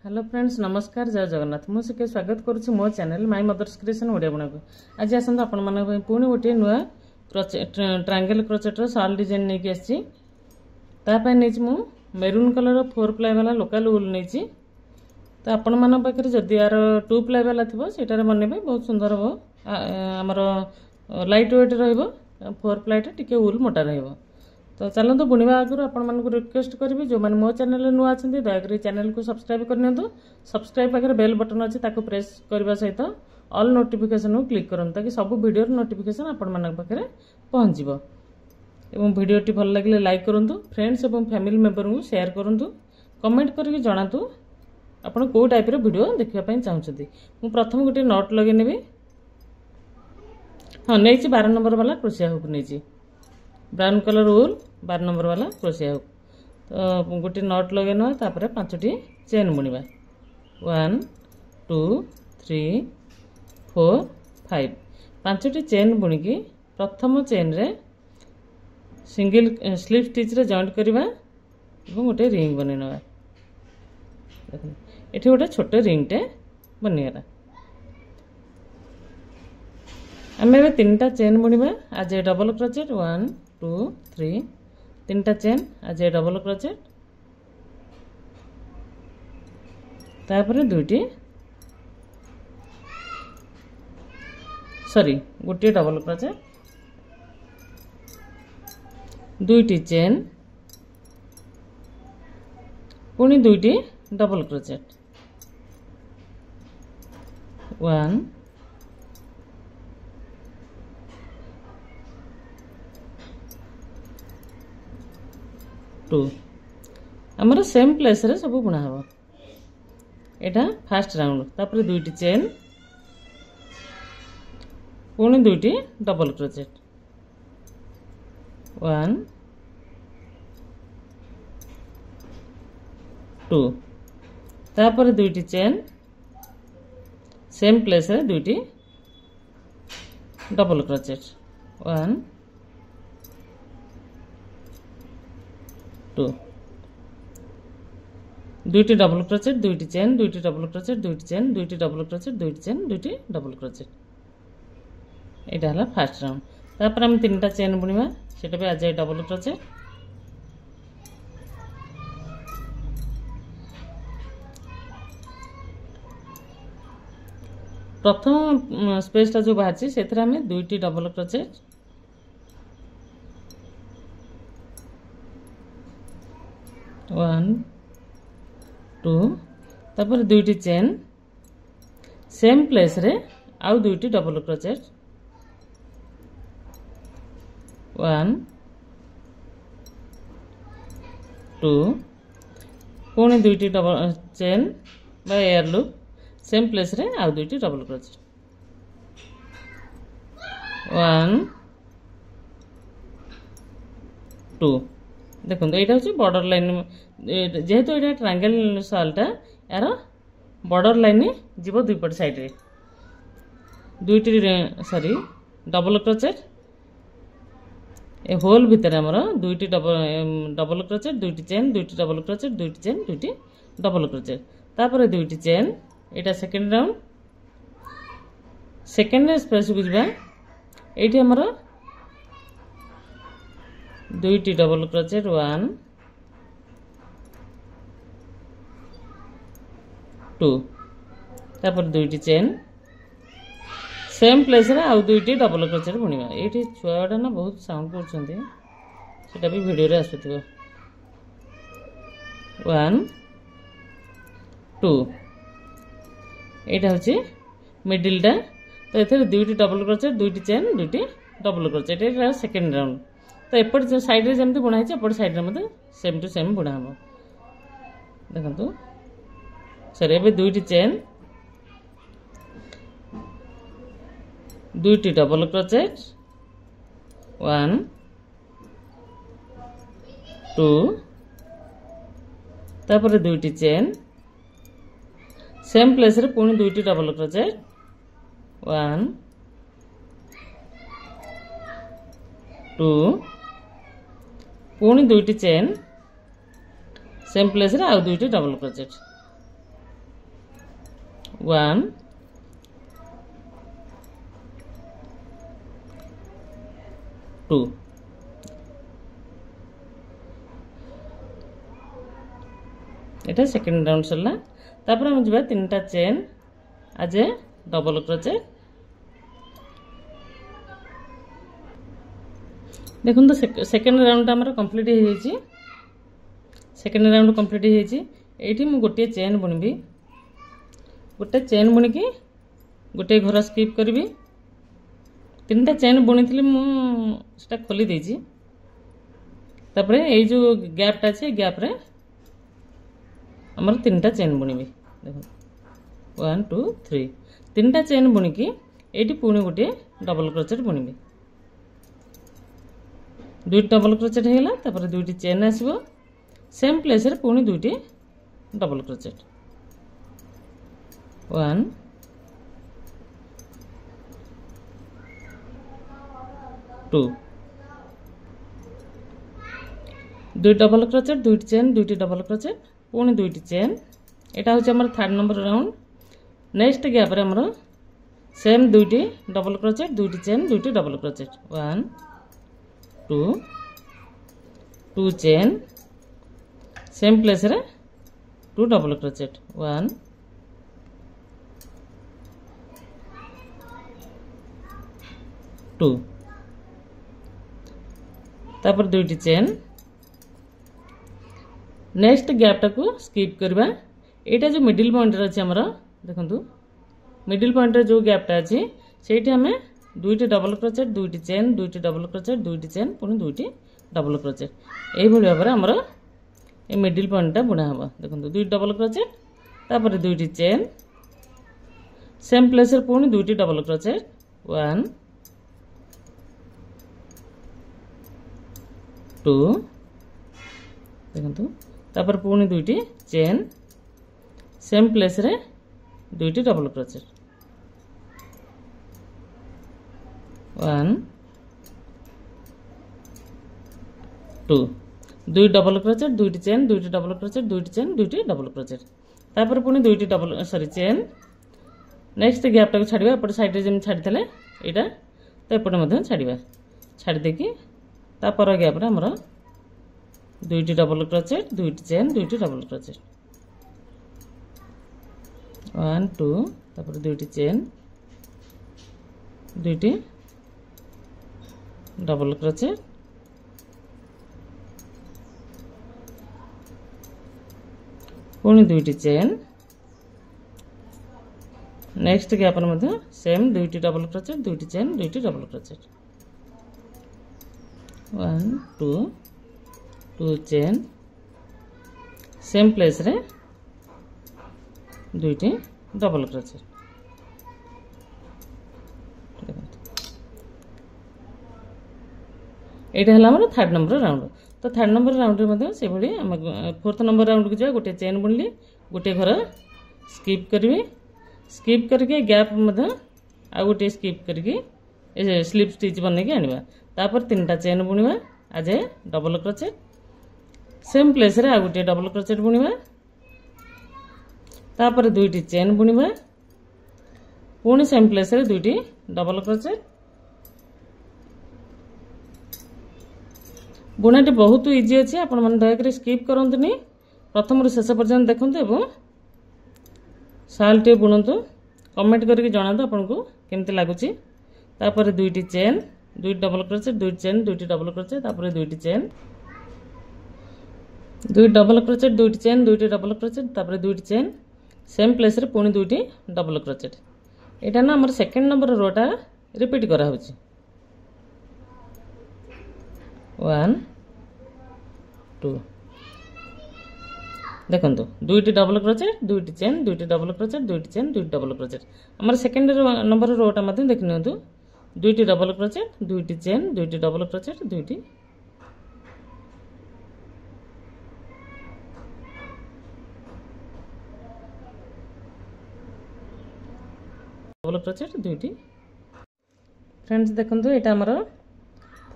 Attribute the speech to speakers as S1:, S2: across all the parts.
S1: Hello friends नमस्कार जय जगन्नाथ मुझे स्वागत करुच्ची मो channel my mother's creation Odia बुणा को आज आसत आपण मन पुणी गोटे नुआ ट्रायंगल क्रोचेटर साल डिजाइन नहीं आसी मु मेरून कलर 4 प्लाई वाला लोकल वूल नहीं तो आपण मन पाखे जदि यार 2 प्लाई वाला थी से बनइबे बहुत सुंदर हम आमर लाइट वेट रो 4 प्लाईटा टी वूल मोटा रही तो चलते बुणवा आगुरी आपण रिक्वेस्ट करी जो मैंने मो चैनल नुआ अच्छा दयाक चैनल को सब्सक्राइब करनी सब्सक्राइब पाखे बेल बटन अच्छी प्रेस करने सहित ऑल नोटिफिकेशन को क्लिक करूँ ताकि सब वीडियो नोटिफिकेशन आपण पाखे पहुँच एवं वीडियोटी भल लगे लाइक करूँ फ्रेंड्स और फैमिली मेंबर को शेयर करूँ कमेंट करके जनातु आपड़ कौ टाइप वीडियो देखापी चाहते मु प्रथम गोटे नट लगे नेबी हाँ नहीं 12 नंबर वाला क्रोशिया हुक नहीं ब्राउन कलर वूल 12 नंबर वाला क्रोशिया हुक तो गोटे नट लगे ना 5टी चेन बुणवा 1 2 3 4 5 5टी चेन बुणिकी प्रथम चेन रे सिंगल स्लिप स्टिच रे जॉइंट करवा गोटे रिंग बनवा ये गोटे छोट रिंगटे बनीगला आम ए 3टा चेन बुणवा आज डबल क्रोचेट 1 2 3 3टा चेन आज डबल क्रोचेट तापर दुईटी सॉरी गोटे डबल क्रोचेट दुईटी चेन पुणी दुईटी डबल क्रोचेट 1 2 आमर सेम प्लेस रे सब बुणा हम एटा फास्ट राउंड तापर दुईटी चेन पुणी दुईटी डबल क्रोचेट 1 2 तापर दुईटी चेन सेम प्लेस रे दुईटी डबल क्रोचेट 1 2 दुईटी डबल क्रोचेट दुईटी चेन दुईटी डबल क्रोचेट दुईटी चेन दुईटी डबल क्रोचेट दुईटी चेन दुईटी डबल क्रोचेट एटा हला फास्ट राउंड तापर हम 3टा चेन बुणवा सेटा भी आज डबल क्रोचेट प्रथम स्पेसटा जो बाहर से दुईटी डबल क्रोचेट 1 2 तापर दुईटी चेन सेम प्लेस रे आउ दुईटी डबल क्रोचेट 1 2 पुणी दुईटी डबल चेन बा एयर लूप सेम प्लेस रे आउ दुईटी डबल क्रोचेट 1 2 देखो यहाँ हूँ बॉर्डर लाइन जेहेतु ये ट्रायंगल सालटा यार बॉर्डर लाइन जीव दुईपट साइड रे दुईटी सॉरी डबल क्रोचेट ए होल भितर आमर दुईटी डबल क्रोचेट दुईटी चेन दुईटी डबल क्रोचेट दुईटी चेन दुईटी डबल क्रोचेट तापर दुईटी चेन एटा सेकेंड राउंड सेकेंड स्पेस को जीवा एठी आमर दुईटी डबल क्रोचेट 1 2 तापर दुईटी चेन सेम प्लेस रे आउ दुईटी डबल क्रोचेट बुणवा ये छुआटा ना बहुत साउंड करता भी वीडियो रे आसुथिबो 1 2 एटा होची मिडिल टा तो एथरे दुईटी डबल क्रोचेट दुईटी चेन दुईटी डबल क्रोचेट एटा सेकेंड राउंड तो एपट साइड रे जमती बुणा है एपट साइड रे मते सेम टू सेम बुणा हम देखंतु सर एबे दुईटी चेन दुईटी डबल क्रोचेट 1 2 तापर दुईटी चेन सेम प्लेस रे पुणी दुईटी डबल क्रोचेट 1 2 पुणी दुईटी चेन सेम प्लेस रे आउ दुईटी डबल क्रोचेट 1 2 এটা সেকেন্ড রাউন্ড सरला तापर हम जबा तीनटा चेन आज डबल क्रोचेट देखो तो सेकेंड राउंड आमर कंप्लीट हो जाइए सेकेंड राउंड कंप्लीट हो जाइए ये मुझे गोटे चेन बुणबी गोटे चेन बुणिकी गोटे घर स्किप करी तीनटा चेन बुणी थी मुझे खोली देती तापर ये जो गैपटा अच्छे गैप रे आमर तीनटा चेन बुणबी देखो 1 2 3 तीनटा चेन बुणिकी ये पुणी गोटे डबल क्रोचेट बुणबी दुईटी डबल क्रोचेट होगा तापर दुईटी चेन आसो सेम प्लेस रे पुणी दुईटी डबल क्रोचेट 1 2 दुई डबल क्रोचेट दुईटी चेन दुईटी डबल क्रोचेट पुणी दुईटी चेन यहाँ हूँ आम third number round next gap रे आमर सेम दुईटी डबल क्रोचेट दुईटी चेन दुईटी double crochet 1 2 2 chain same place रे 2 डबल क्रोचेट 1 2 तापर दुईटी चेन नेक्स्ट गैपटा को स्किप करबा एटा जो मिडिल पॉइंट रे अछि हमर देखंतु मिडिल पॉइंट रे जो गैपटा अछि सेठी हमें दुईटी डबल क्रोचेट दुईटी चेन दुईटी डबल क्रोचेट दुईटी चेन पुणी दुईटी डबल क्रोचेट यही भाव में आमर ये मिडिल पॉइंटा बुणा हम देखो दुई डबल क्रोचेट तापर दुईटी चेन सेम प्लेस रे पुणी दुईटी डबल क्रोचेट 1 2 देखो तापर पुणी दुईटी चेन सेम प्लेस रे दुईटी डबल क्रोचेट 1 2 दुई डबल क्रोचेट दुईटी चेन दुईटी डबल क्रोचेट दुईटी चेन दुईटी डबल क्रोचेट तापर पुणी दुईटी डबल सॉरी चेन नेक्स्ट गैपटा को छाड़िबा एपट साइड रे जेम छाड़ीथले एटा तो एपट मध्य छाड़िबा छाड़ी देकी तापर गैप रे हमर दुईटी डबल क्रोचेट दुईटी चेन दुईटी डबल क्रोचेट 1 2 तापर दुईटी चेन दुईटी डबल क्रोचेट पुणी दुईटी चेन नेक्स्ट गैप मध्य सेम दुईटी डबल क्रोचेट दुईटी चेन दुईटी double crochet 1 2 2 chain same place रे दुईटी डबल क्रोचेट एटा हला हमर थर्ड नंबर राउंड तो थर्ड नंबर राउंड रे से भली हम फोर्थ नंबर राउंड को जा गोटे चेन बुनली गोटे घर स्किप करबी स्किप करके गैप मध्य आ गोटे स्किप करके स्लिप स्टिच बने के आनिबा तापर तीनटा चेन बुनिबा आज डबल क्रोचेट सेम प्लेस रे आ गोटे डबल क्रोचेट बुनिबा तापर दुईटी चेन बुनिबा पुणी सेम प्लेस रे दुईटी डबल क्रोचेट बुणाटी बहुत इजी अच्छे आपण मैंने दयाक स्किप करंतुनी प्रथम रु शेष पर्यंत देखंतु एवं शाल टे बुणंतु कमेंट करके जणातु आपनको केमती लागुची तापर दुईटी चेन दुईटी डबल क्रोचेट दुईटी चेन दुईटी डबल क्रोचेट तापर दुईटी चेन दुईटी डबल क्रोचेट दुईटी चेन दुईटी डबल क्रोचेट तापर दुईटी चेन सेम प्लेस रे पुणी दुईटी डबल क्रोचेट एटा ना हमर सेकंड नंबर रोटा रिपीट करा होची 1 2 देखंतु दुईटी डबल क्रोचेट दुईटी चेन दुईटी डबल क्रोचेट दुईटी चेन दुईटी डबल क्रोचेट हमर सेकंड नंबर रोटा मते देखनियंतु दुईटी डबल क्रोचेट दुईटी चेन दुईटी डबल क्रोचेट दुईटी डबल क्रोचेट दुईटी फ्रेंड्स देखंतु एटा हमर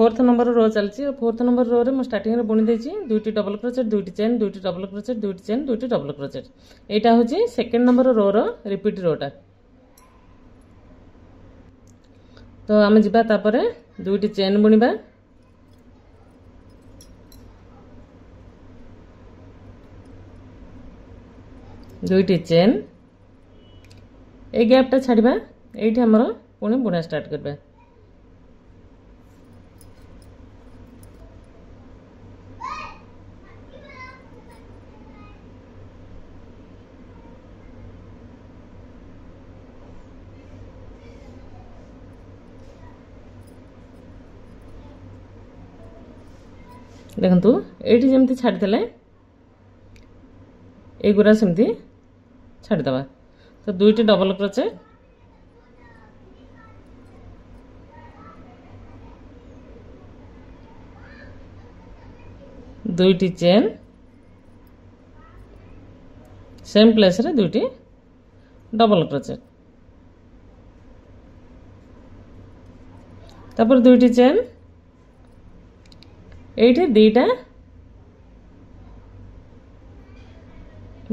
S1: फोर्थ नंबर रो चलती फोर्थ नंबर रो रे स्टार्टिंग रे बुणी देछि दुईटी डबल क्रोचेट दुईटी चेन दुईटी डबल क्रोचेट दुईटी चेन दुईटी डबल क्रोचेट एटा होछि second number row row repeat रोटा तो आम जिबा तापरे दुईटी चेन बुणीबा दुईटी चेन ए गैपटा छाड़िबा एठी हमर पुणी बुणा स्टार्ट करबा देखंतु एठी जेमती छाड़ितले एगुरा सेमती छाड़ीदबा तो दुईटी डबल क्रोचेट दुईटी चेन सेम प्लेस रे दुईटी डबल क्रोचेट तापर दुईटी चेन एठी दीटा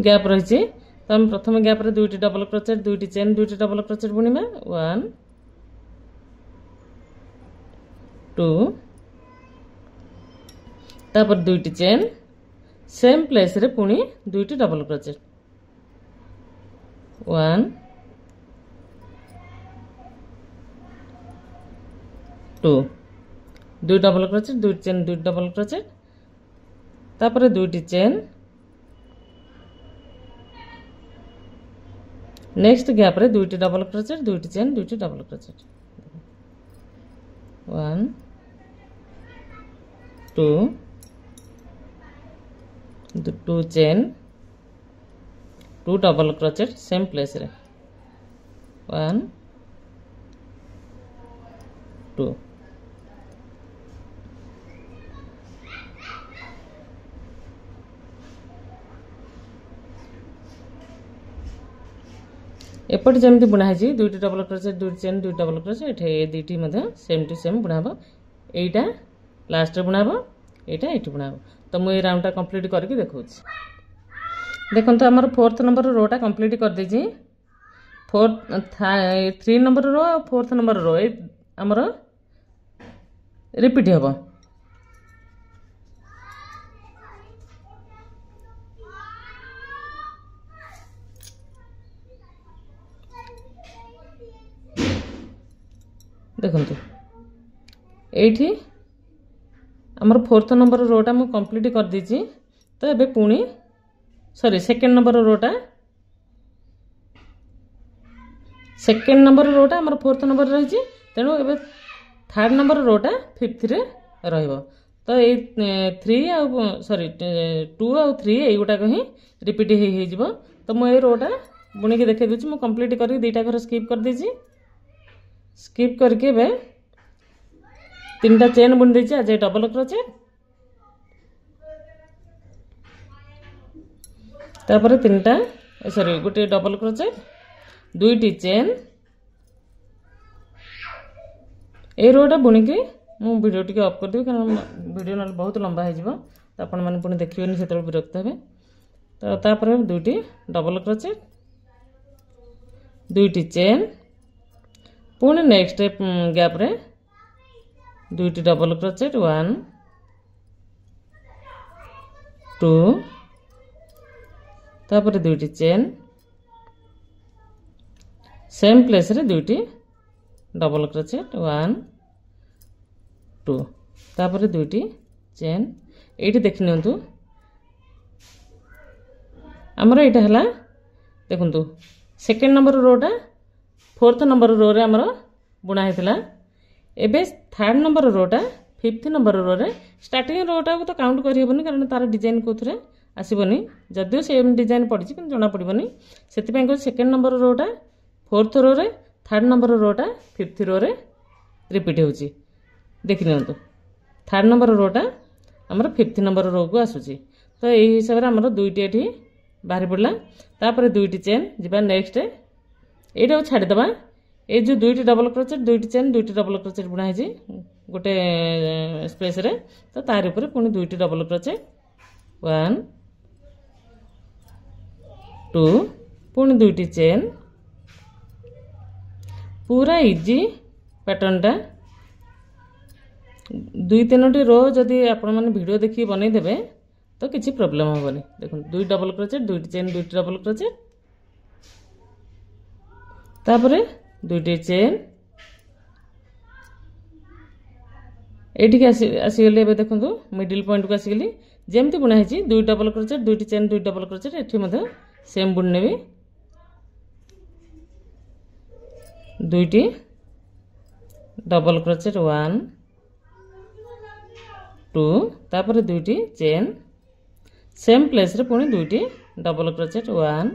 S1: गैप रही तो हम प्रथम गैप रे दुईटी डबल क्रोचेट दुईटी चेन दुईटी डबल क्रोचेट बुणीमा 1 2 तापर दुईटी चेन सेम प्लेस रे पुणी दुईटी डबल क्रोचेट 1 2 दुई डबल क्रोचेट दुई चेन दुई डबल क्रोचेट तापर दुईटी चेन नेक्स्ट गैप रे दुईटी डबल क्रोचेट दुईटी चेन दुईटी double crochet 1 2 2 chain 2 double crochet same place रे 1 2 एपटे जमी बुणा है दुईटी डबल क्रोचेट दुईटी चेन दुई डबल क्रोचेट ए दुईटी सेम टू सेम बुणा हम एटा लास्ट बुणा हम एटा एटी बुणा हम तो मुझे राउंडटा कंप्लीट करके देखा देखो तो आमर फोर्थ नंबर रोटा कंप्लीट कर देजी फोर्थ 3 नंबर रो और फोर्थ नंबर रो आमर रिपीट हम देखो ये आमर फोर्थ नंबर रोटा मु कंप्लीट कर दीची तो ये पुणी सॉरी सेकेंड नंबर रोटा सेकेंड नंबर रोटा आमर फोर्थ नंबर रही तेणु ए थर्ड नंबर रोटा फिफ्थ रे रहिबो तो ये 3 आ सॉरी 2 आ 3 एगुटाक ही रिपीट हो तो मुझे रोटा बुणी के देखे दूसरी मुझे कंप्लीट कर दीटा घर स्किप कर दीची स्किप करके बे 3टा चेन बुणी देछि आज डबल क्रोचेट तापर 3टा सॉरी गोटे डबल क्रोचेट दुईटी चेन ए रोटा बुणी के मु वीडियो टिके ऑफ कर देबी कारण वीडियो न बहुत लंबा हो जिवो तो आपण माने पुणी देखिबेनी सेतल विरक्त हेबे तो तापर दुईटी डबल क्रोचेट दुईटी चेन पुणी नेक्स्ट गैप रे दुईटी डबल क्रोचेट 1 2 तापर दुईटी चेन सेम प्लेस रे दुईटी डबल क्रोचेट 1 2 तापर दुईटी चेन एठी देखि नियंतु हमर एटा हला देखंतु सेकंड नंबर रोटा फोर्थ नंबर रो रे हमर बुणा हेतला एबे थर्ड नंबर रोटा फिफ्थ नंबर रो रे स्टार्टिंग रोटा को तो काउंट करि हेबनी कारण तार डिजाइन कोथरे आसीबनी जदियो सेम डिजाइन पड़िछि कि जना पड़िबनी सेति पय को सेकंड नंबर रोटा फोर्थ रो रे थर्ड नंबर रोटा फिफ्थ रो रे रिपीट होछि देखि नियंतु थर्ड नंबर रोटा हमर फिफ्थ नंबर रो को आसुछि तो एही हिसाब रे हमर दुईटी एठी बाहरी पड़ला तापर दुईटी चेन जिबा नेक्स्ट एटा छाड़ी दबा ये जो दुईटी डबल क्रोचेट दुईटी चेन दुईटी डबल क्रोचेट बुणा है गोटे स्पेस रे तो तार ऊपर पुणी दुईटी डबल क्रोचेट 1 2 पुणी दुईटी चेन पूरा इजी पैटर्न टा 2-3 रो जदि आपण माने वीडियो देखि बनै देबे तो किसी प्रॉब्लम होबनी। देखो दुई डबल क्रोचेट दुईटी चेन दुईटी डबल क्रोचेट तापरे दुईटी चेन एठी आसीगली। एबे देखंतु मिडिल पॉइंट को आसीगली जेमती बुना है दुई डबल क्रोचेट दुईटी चेन दुई डबल क्रोचेट एठी मधे सेम बुन नेबी दुईटी डबल क्रोचेट 1 2 तापर दुईटी चेन सेम प्लेस रे पुणी दुईटी डबल क्रोचेट 1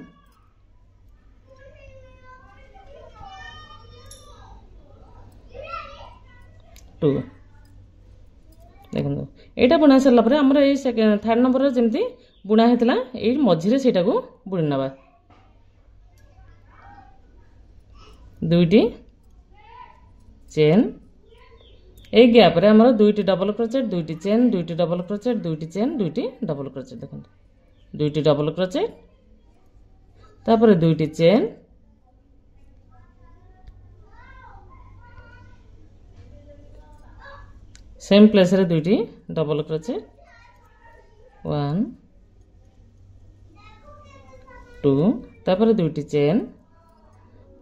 S1: 2 देखो एटा बुना सरला परे हमर ए थर्ड नंबर जेमती बुना हेतला ए मझिरे सेटा को बुनी नबा दुईटी चेन ए गैप रे हमर दुईटी डबल क्रोचेट दुईटी चेन दुईटी डबल क्रोचेट दुईटी चेन दुईटी डबल क्रोचेट देखो दुईटी डबल क्रोचेट तापर दुईटी चेन सेम प्लेस रे दुईटी डबल क्रोचेट 1 2 तापर दुईटी चेन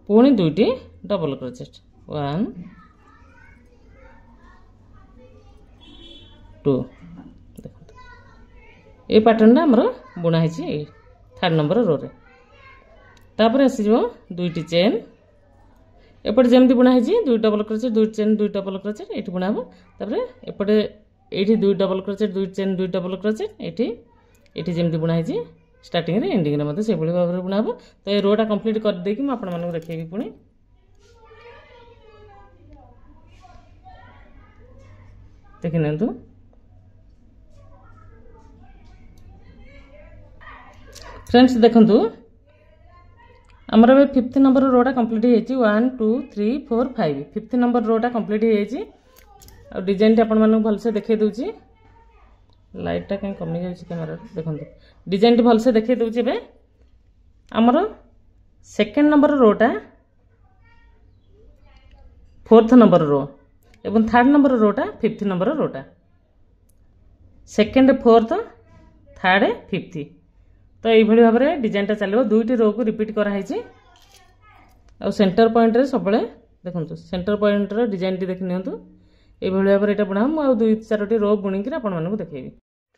S1: पुणी दुईटी डबल क्रोचेट 1 2 देखो ये पैटर्न टा हमर बुना है थर्ड नंबर रो रे तापर आसी जो दुईटी चेन एपटे जेमती बुना है दुई डबल क्रोचेट दुई चेन दुई डबल क्रोचेट एठी बुना हो तापर एपटे एठी दुई डबल क्रोचेट दुई चेन दुई डबल क्रोचेट एठी एठी जेमती बुना है स्टार्टिंग रे एंडिंग रे मते से बळी भाव रे बुना हो। तो ये रोटा कंप्लीट कर दे कि म आपण मानक देखेबी पुणी देखि नंतु फ्रेंड्स देखंतु हमर बे 5th नंबर रोटा कंप्लीट हेची 1 2 3 4 5 5th नंबर रोटा कंप्लीट हेची आ डिजाइन टा आपण मानक भल से देखे दोची लाइट टा कहीं कमी जाउची कैमरा देखंतु डिजाइन टी भल से देखे दोची बे हमर सेकंड नंबर रोटा 4th नंबर रो एवं थर्ड नंबर रोटा 5th नंबर रोटा सेकंड 4th थर्ड 5th तो ये भाव में डिजाइन टा चलो दुईटी रो को रिपीट कराई आ सेंटर पॉइंट रे सब देखो सेंटर पॉइंट रो डिजाइन टी देखि नियंतु ये भाव में बुना मु आ 2-4 रो बुणी कि आपण मानक देखेबी।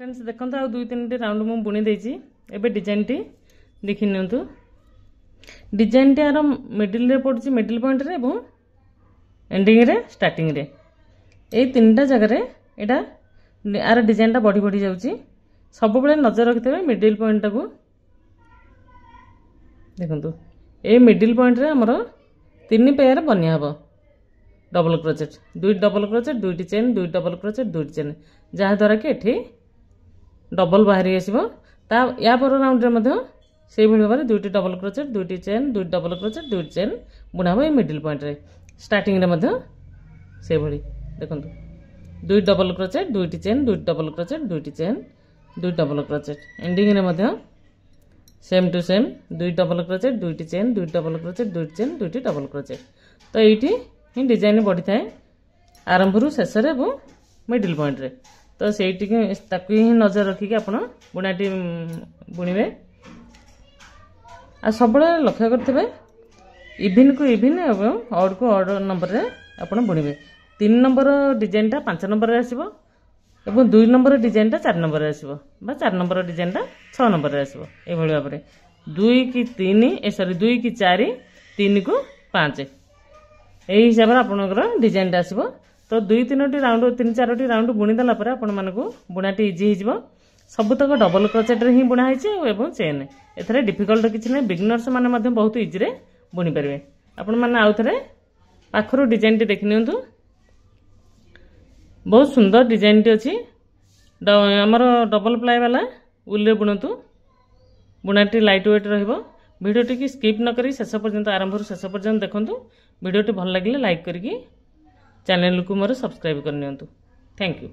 S1: फ्रेंड्स देखो आ 2-3 राउंड मु बुणी देछि एबे डिजाइन टी देखि नियंतु डिजाइन टी आर मिडिल रे पड़छि मिडिल पॉइंट रे एवं एंडिंग रे स्टार्टिंग रे ए तीनटा जगह रे एटा आर डिजाइन टा बढ़ी बढ़ी जाउछि सब बेले नजर रखिथे मिडिल पॉइंट को देखंतु ए मिडिल पॉइंट रे हमर 3 पेयर बनिया हबो डबल क्रोचेट दुई डबल क्रोचेट दुईटी चेन दुई डबल क्रोचेट दुईटी चेन जहाँ द्वारा कि एठी डबल बाहरी आसीबो ता या पर राउंड रे मध्य से भली भाबरे दुईटी डबल क्रोचेट दुईटी चेन दुई डबल क्रोचेट दुईटी चेन बुना हो ए मिडिल पॉइंट रे स्टार्टिंग रे मध्य से भली देखंतु दुई डबल क्रोचेट दुईटी चेन दुई डबल क्रोचेट दुईटी चेन दुई डबल क्रोचेट एंडिंग रे मध्य सेम टू सेम दुई डबल क्रोचेट दुईटी चेन दुई डबल क्रोचेट दुईटी चेन दुईटी डबल क्रोचेट तो ये ही डिजाइन बढ़ी थाए आरंभ रु शेष रे वो मिडिल पॉइंट रे तो सेठी ताकू ही नजर रखिक आपण बुनाटी बुणीबे आ सब लक्ष्य करथिबे इविन को इविन एवं ऑड को ऑड नंबर रे आपण बुणीबे 3 नंबर डिजाइन टा 5 नंबर रे आसीबो एवं 2 नंबर डिजाइन टा 4 नंबर रे आसीबो बा 4 नंबर डिजाइन टा 6 नंबर रे आसीबो ए भली भाबरे 2 की 3 सॉरी 2 की 4 3 को 5 एही हिसाब रे आपनकर डिजाइन टा आसीबो तो 2-3 राउंड 3-4 राउंड बुणी दला पर आपण मानको बुणाटी इजी हि जिवो सब तक डबल क्रोचेट रे ही बुणा हिचे एवं चेन एथरे डिफिकल्ट किछि नै बिगिनर्स माने मध्ये बहुत इजी रे बुणी परबे आपण माने आउथरे पाखरो डिजाइन टी देखि नियंतु बहुत सुंदर डिजाइन टी अछि हमर डबल प्लाई वाला उल रे बुणतु बुणाटी लाइट वेट रहइबो वीडियो टी की स्किप न करी शेष पर्यंत आरंभ रु शेष पर्यंत देखंतु वीडियोटी भल लगे लाइक करके चैनल को मोर सब्सक्राइब करनी। Thank you.